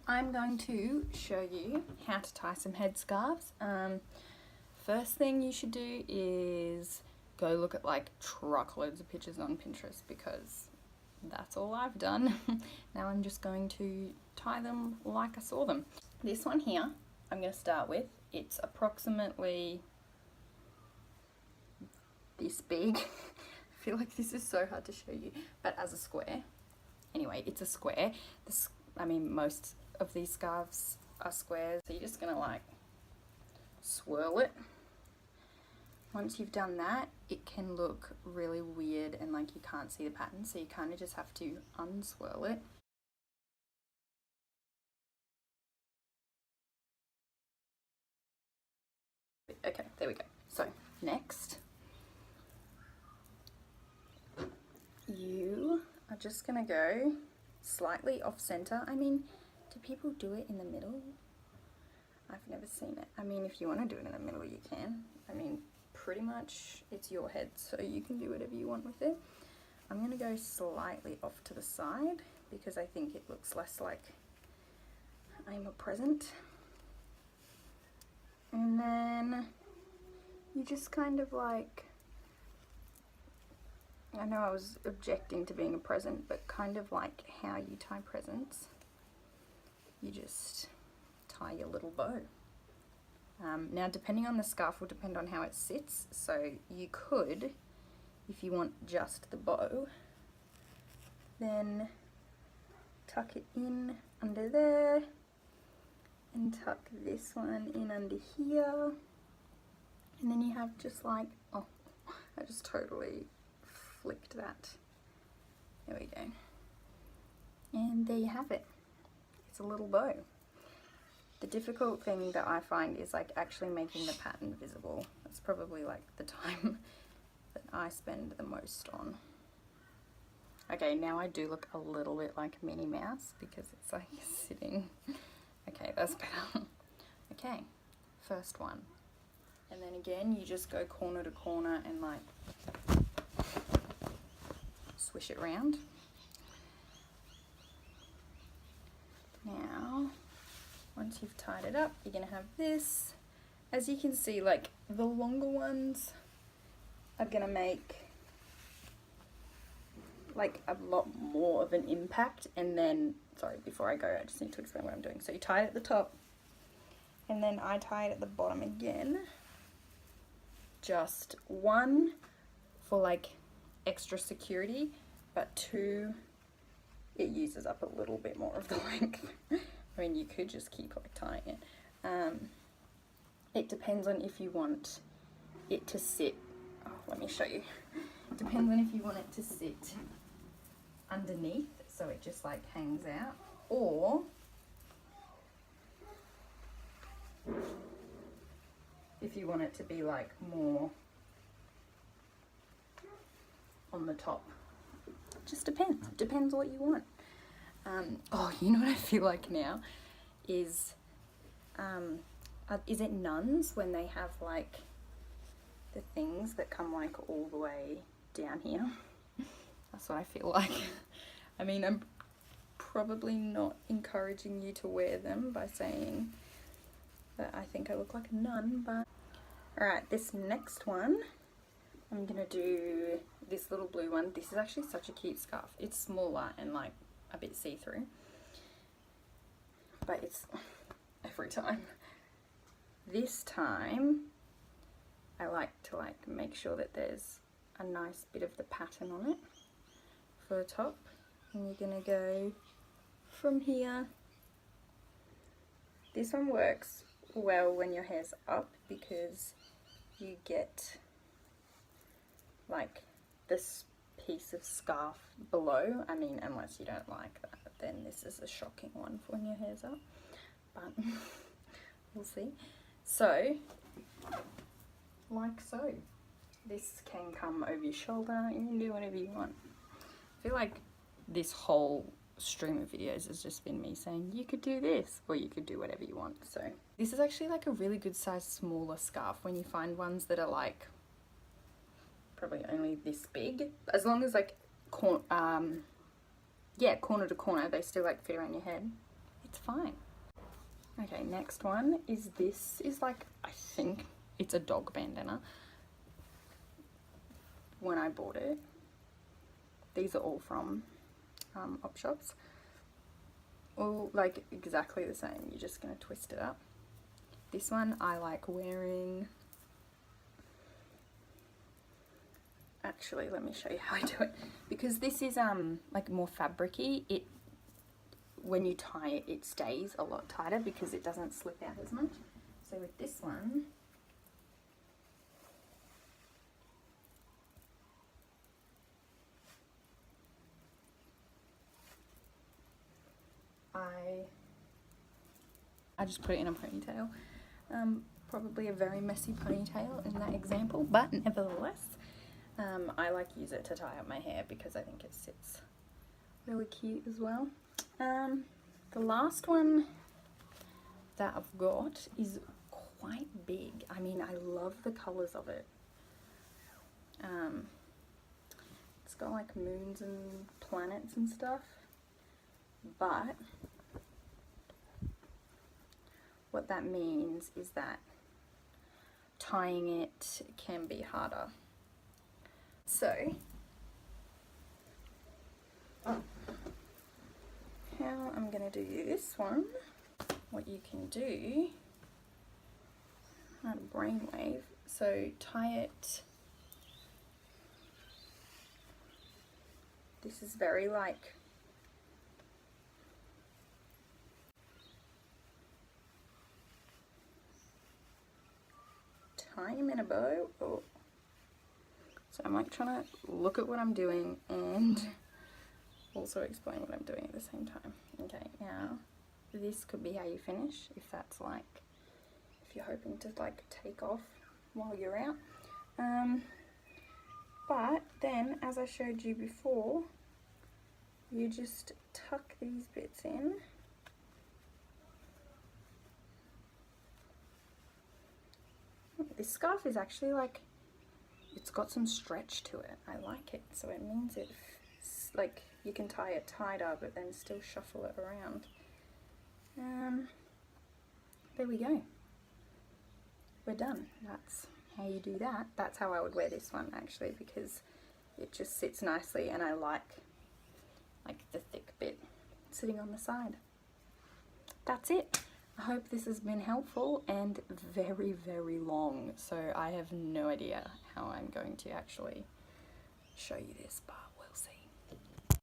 I'm going to show you how to tie some headscarves. First thing you should do is go look at like truckloads of pictures on Pinterest, because that's all I've done. Now I'm just going to tie them like I saw them. This one here I'm going to start with. It's approximately this big. I feel like this is so hard to show you, but as a square. Anyway, it's a square. Most of these scarves are squares, so you're just gonna like swirl it. Once you've done that, it can look really weird and like you can't see the pattern, so you kind of just have to unswirl it. Okay, there we go. So next, you are just gonna go slightly off center. Do people do it in the middle? I've never seen it. If you want to do it in the middle, you can. Pretty much it's your head, so you can do whatever you want with it. I'm gonna go slightly off to the side because I think it looks less like I'm a present. And then you just kind of like, I know I was objecting to being a present, but kind of like how you tie presents. You just tie your little bow. Now depending on the scarf will depend on how it sits, so you could, if you want just the bow, then tuck it in under there and tuck this one in under here, and then you have just like, oh, I just totally flicked that. There we go. And there you have it. It's a little bow. The difficult thing that I find is like actually making the pattern visible. That's probably like the time that I spend the most on. Okay, now I do look a little bit like Minnie Mouse because it's like sitting. Okay, that's better. Okay, first one. And then again, you just go corner to corner and like swish it around. Now, once you've tied it up, you're gonna have this. As you can see, like the longer ones are gonna make like a lot more of an impact. And then, sorry, before I go, I just need to explain what I'm doing. So you tie it at the top, and then I tie it at the bottom again. Just one for like extra security, but two, it uses up a little bit more of the length. You could just keep like tying it. It depends on if you want it to sit. Oh, let me show you. It depends on if you want it to sit underneath, so it just like hangs out, or if you want it to be like more on the top. Just depends. Depends what you want. Oh, you know what I feel like now is it nuns when they have like the things that come like all the way down here? That's what I feel like. I'm probably not encouraging you to wear them by saying that I think I look like a nun, but alright, this next one, I'm gonna do this little blue one. This is actually such a cute scarf. It's smaller and like a bit see-through, but it's every time. This time I like to like make sure that there's a nice bit of the pattern on it for the top, and you're gonna go from here. This one works well when your hair's up because you get like this piece of scarf below. Unless you don't like that, then this is a shocking one for when your hair's up, but we'll see. So, like so. This can come over your shoulder. You can do whatever you want. I feel like this whole stream of videos has just been me saying you could do this, or you could do whatever you want. So this is actually like a really good size smaller scarf when you find ones that are like probably only this big, as long as like corner to corner they still like fit around your head. it's fine. Okay, next one is this is like, I think it's a dog bandana. When I bought it, these are all from op shops. All like exactly the same. You're just gonna twist it up. This one I like wearing. Actually, let me show you how I do it, because this is like more fabricy. It, when you tie it, it stays a lot tighter because it doesn't slip out as much. So with this one, I just put it in a ponytail. Probably a very messy ponytail in that example, but nevertheless, I like use it to tie up my hair because I think it sits really cute as well. The last one that I've got is quite big. I mean, I love the colours of it. It's got like moons and planets and stuff, but what that means is that tying it can be harder. So, how I'm going to do this one, what you can do, brainwave, so tie it, this is very like, tie him in a bow. Oh. So I'm like trying to look at what I'm doing and also explain what I'm doing at the same time. Okay, now this could be how you finish, if that's like, if you're hoping to like take off while you're out. But then, as I showed you before, you just tuck these bits in. This scarf is actually like, it's got some stretch to it. I like it. So it means it's like you can tie it tighter but then still shuffle it around. There we go. We're done. That's how you do that. That's how I would wear this one actually, because it just sits nicely and I like the thick bit sitting on the side. That's it. I hope this has been helpful and very, very long, so I have no idea how I'm going to actually show you this part.